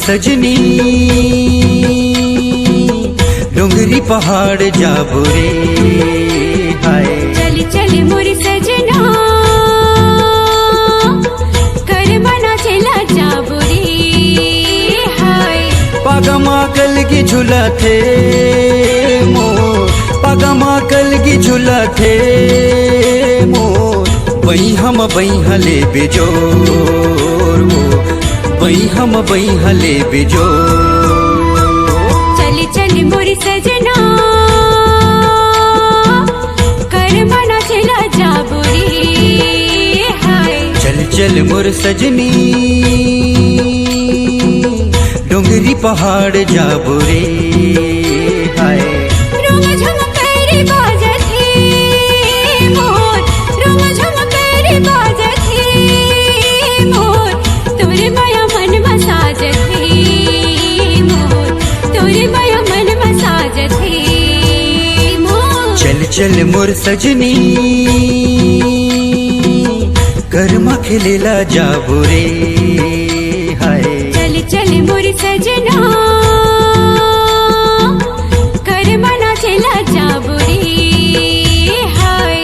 सजनी डोंगरी पहाड़ जाबो रे हाय। चल चल मोर सजना करमना चला जाबो रे हाय। पागमा कलगी झूला थे मोर, पागमा कलगी झूला थे मोर, बई हम बई हले बेजोर वो, बई हम बई हले बेजोर। चल चल मोर सजना करमना चला जाबो रे हाय। चल चल मोर सजनी डोंगरी पहाड़ जाबो रे हाय। रोम झम करे बाजत हे मोर, रोम झम करे बाजत हे मोर, तोरे माया मन मसाजत हे मोर, तोरे माया मन मसाजत हे मोर। चल चल मोर सजनी कर्मा खेलेला जाबो रे हाय। चल चल मोर सजना करमना चला जाबो रे हाय।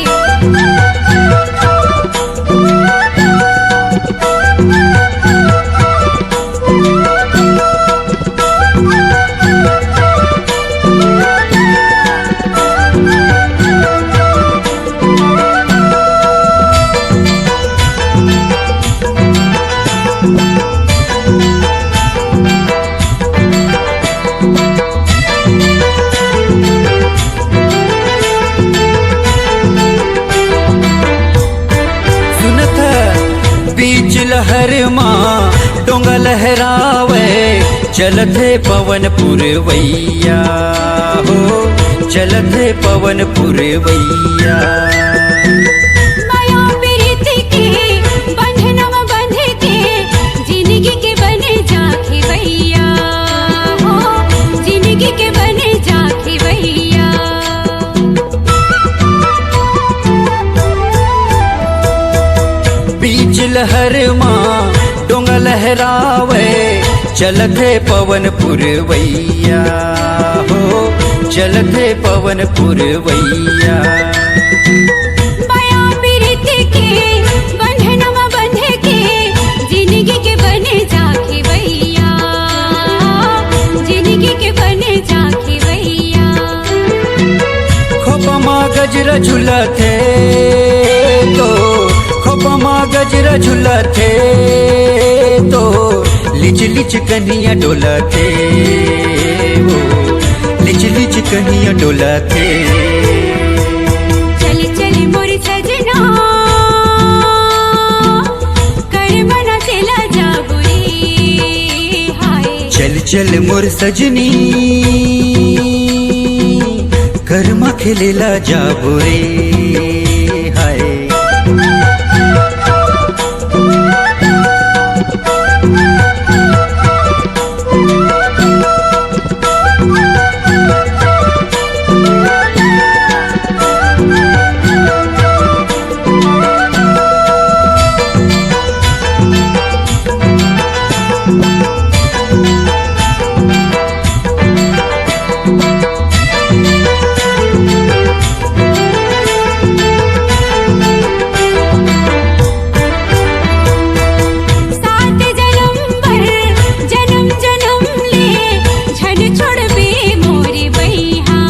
बीच लहर माँ डोंगा लहरावे, चलते पवन पुरवैया हो, चलते पवन पुरवैया। माया प्रीत के बंधनवा बंध के जिंदगी के बने जाके भैया हो, जिंदगी के बने जाके भैया। बीच लहर माँ डोंगा लहरावे, चलते पवन पुरवैया हो, चलते पवन पुरवैया। माया प्रीत के बंधनवा बंध के जिंदगी के बने जाके भैया, जिंदगी के बने जाके भैया। खोपमा गजरा झूलते तो, खोपमा गजरा झूलते तो, लिच लिच कन्हिया डोलते वो, लिच लिच कन्हिया डोलते। चल चल मोर सजना करमना चला जाबो रे हाय। चल चल मोर सजनी कर्मा खेलेला जाबो रे हाय। सात जन्म भर जन्म जन्म ले झन छोड़बे मोर बहिहा,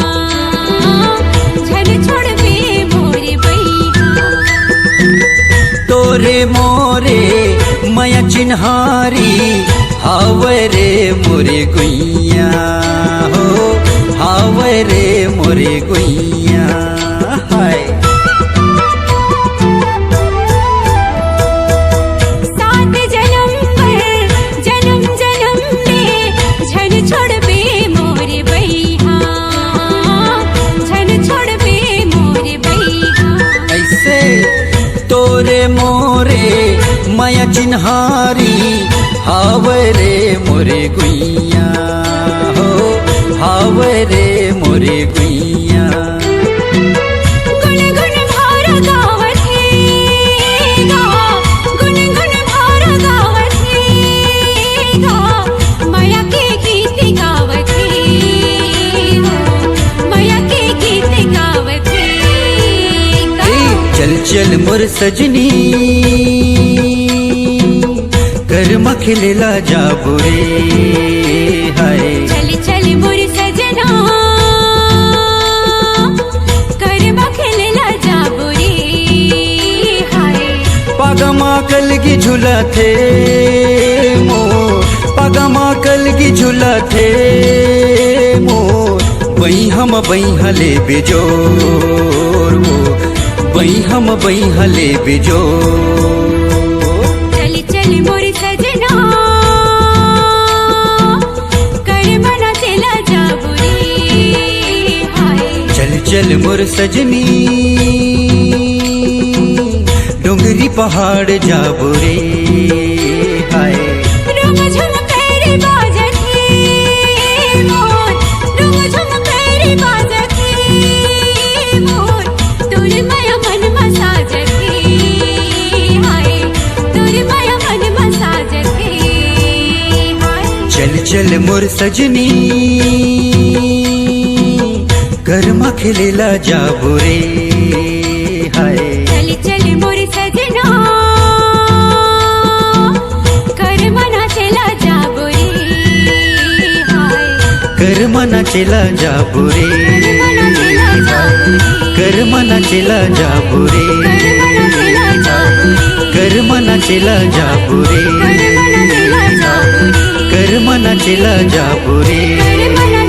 झन छोड़बे मोर बहिहा। तोरे मोरे माया चिन्हारी हावे रे मोरे गुइया हो, हावे रे मोरे गुइया हाय। सात जन्म भर जन्म जन्म ले झन छोड़बे मोर बहिहा, झन छोड़बे मोर बहिहा। ऐसे तोरे मोरे माया चिन्हारी हावे रे मोरे गुइया हो, हावे रे मोरे गुइया। गुन गुन भारा गावत हे गा, गुन गुन भारा गावत हे गा, चल मोर सजनी कर्म खिलेला जाबो रे हाय चल चल मोर सजना कर्म खेलेला जाबो रे हाय पगमा कलगी झूला थे मोर पगमा कलगी झूला थे मोर बई हम बई हले बेजोर वो बई हम बई हले बेजोर चल चल मोर सजना कर्म न चला जाबो रे हाय चल चल मोर सजनी डोंगरी पहाड़ जाबो रे हाय रुम झुम करे बाजत हे मोर रुम झुम करे बाजत हे मोर तोर माया मन मसाजत हे हाय तोर माया मन मसाजत हे हाय चल चल मोर सजनी कर्मा खिलेला जाबो रे हाय चल चल मोर सजना कर्म न चला जाबो रे हाय कर्म न चला जाबो रे कर्म न चला जाबो रे कर्म न चला जाबो रे कर्म न चला जाबो रे कर्म न